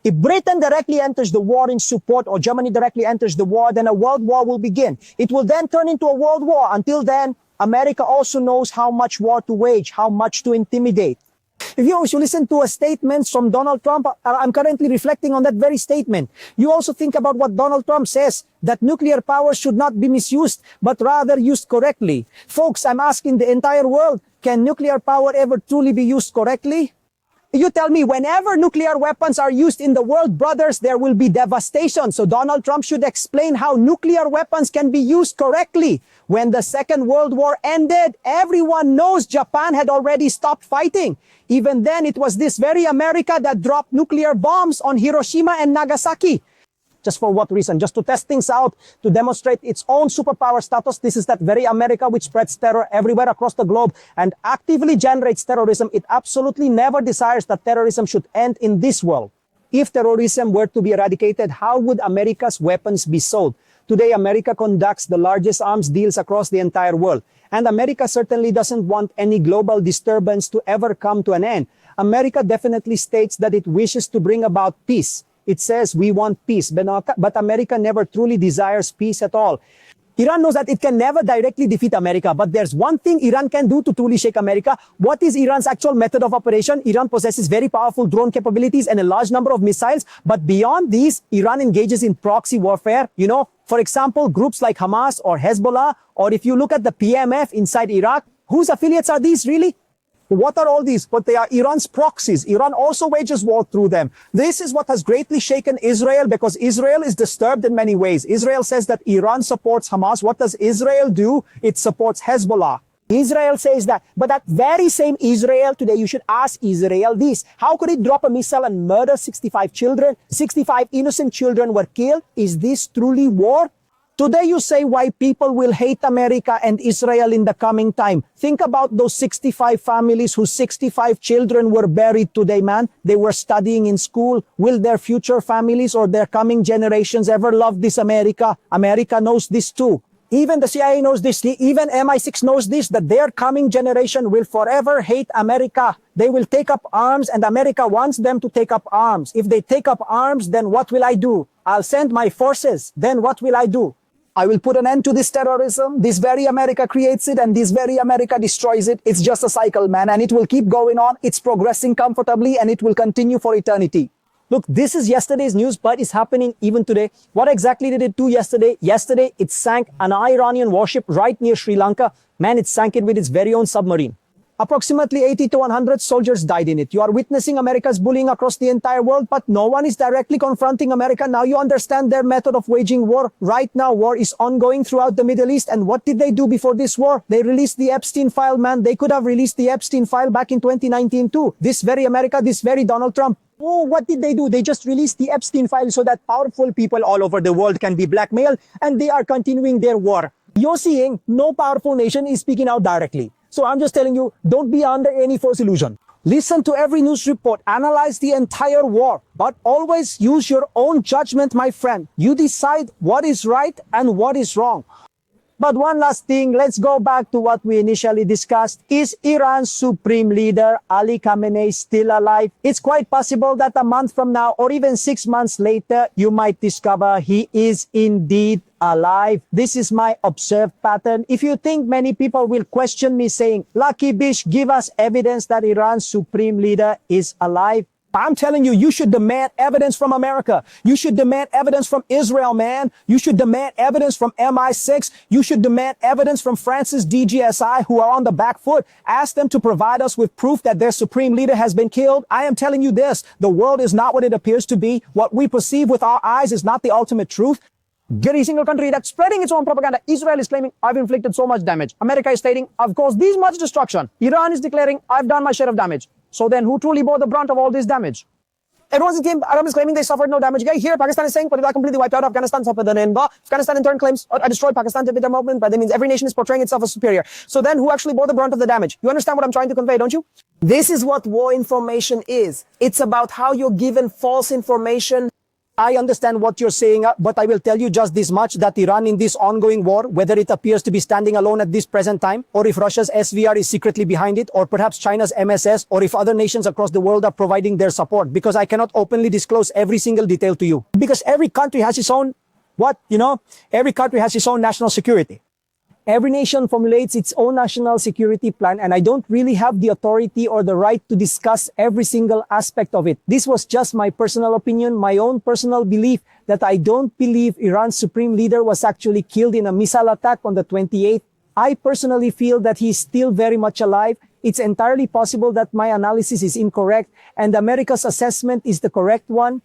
If Britain directly enters the war in support or Germany directly enters the war, then a world war will begin. It will then turn into a world war. Until then, America also knows how much war to wage, how much to intimidate. If you also listen to a statement from Donald Trump, I'm currently reflecting on that very statement. You also think about what Donald Trump says, that nuclear power should not be misused, but rather used correctly. Folks, I'm asking the entire world, can nuclear power ever truly be used correctly? You tell me, whenever nuclear weapons are used in the world, brothers, there will be devastation. So Donald Trump should explain how nuclear weapons can be used correctly. When the Second World War ended, everyone knows Japan had already stopped fighting. Even then, it was this very America that dropped nuclear bombs on Hiroshima and Nagasaki. Just for what reason? Just to test things out, to demonstrate its own superpower status. This is that very America which spreads terror everywhere across the globe and actively generates terrorism. It absolutely never desires that terrorism should end in this world. If terrorism were to be eradicated, how would America's weapons be sold? Today, America conducts the largest arms deals across the entire world. And America certainly doesn't want any global disturbance to ever come to an end. America definitely states that it wishes to bring about peace. It says we want peace, but America never truly desires peace at all. Iran knows that it can never directly defeat America, but there's one thing Iran can do to truly shake America. What is Iran's actual method of operation? Iran possesses very powerful drone capabilities and a large number of missiles, but beyond these, Iran engages in proxy warfare. For example, groups like Hamas or Hezbollah, or if you look at the PMF inside Iraq, whose affiliates are these really? What are all these? But they are Iran's proxies. Iran also wages war through them. This is what has greatly shaken Israel because Israel is disturbed in many ways. Israel says that Iran supports Hamas. What does Israel do? It supports Hezbollah. Israel says that. But that very same Israel today, you should ask Israel this. How could it drop a missile and murder 65 children? 65 innocent children were killed. Is this truly war? Today you say why people will hate America and Israel in the coming time. Think about those 65 families whose 65 children were buried today, man. They were studying in school. Will their future families or their coming generations ever love this America? America knows this too. Even the CIA knows this. Even MI6 knows this, that their coming generation will forever hate America. They will take up arms and America wants them to take up arms. If they take up arms, then what will I do? I'll send my forces. Then what will I do? I will put an end to this terrorism. This very America creates it and this very America destroys it. It's just a cycle, man, and it will keep going on. It's progressing comfortably and it will continue for eternity. Look, this is yesterday's news, but it's happening even today. What exactly did it do yesterday? Yesterday, it sank an Iranian warship right near Sri Lanka. Man, it sank it with its very own submarine. Approximately 80 to 100 soldiers died in it. You are witnessing America's bullying across the entire world, but no one is directly confronting America. Now you understand their method of waging war. Right now, war is ongoing throughout the Middle East. And what did they do before this war? They released the Epstein file, man. They could have released the Epstein file back in 2019 too. This very America, this very Donald Trump. Oh, what did they do? They just released the Epstein file so that powerful people all over the world can be blackmailed, and they are continuing their war. You're seeing no powerful nation is speaking out directly. So I'm just telling you, don't be under any false illusion. Listen to every news report, analyze the entire war, but always use your own judgment, my friend. You decide what is right and what is wrong. But one last thing, let's go back to what we initially discussed. Is Iran's supreme leader, Ali Khamenei, still alive? It's quite possible that a month from now or even 6 months later, you might discover he is indeed alive. This is my observed pattern. If you think many people will question me saying, Lucky Bisht, give us evidence that Iran's supreme leader is alive. I'm telling you, you should demand evidence from America. You should demand evidence from Israel, man. You should demand evidence from MI6. You should demand evidence from France's DGSI, who are on the back foot. Ask them to provide us with proof that their supreme leader has been killed. I am telling you this, the world is not what it appears to be. What we perceive with our eyes is not the ultimate truth. Every single country that's spreading its own propaganda. Israel is claiming, I've inflicted so much damage. America is stating, I've caused this much destruction. Iran is declaring, I've done my share of damage. So then who truly bore the brunt of all this damage? Arab is claiming they suffered no damage. Here, Pakistan is saying, but I completely wiped out Afghanistan. Afghanistan in turn claims, I destroyed Pakistan to the movement, but that means every nation is portraying itself as superior. So then who actually bore the brunt of the damage? You understand what I'm trying to convey, don't you? This is what war information is. It's about how you're given false information. I understand what you're saying, but I will tell you just this much, that Iran in this ongoing war, whether it appears to be standing alone at this present time, or if Russia's SVR is secretly behind it, or perhaps China's MSS, or if other nations across the world are providing their support, because I cannot openly disclose every single detail to you. Because every country has its own, every country has its own national security. Every nation formulates its own national security plan, and I don't really have the authority or the right to discuss every single aspect of it. This was just my personal opinion, my own personal belief, that I don't believe Iran's supreme leader was actually killed in a missile attack on the 28th. I personally feel that he's still very much alive. It's entirely possible that my analysis is incorrect and America's assessment is the correct one.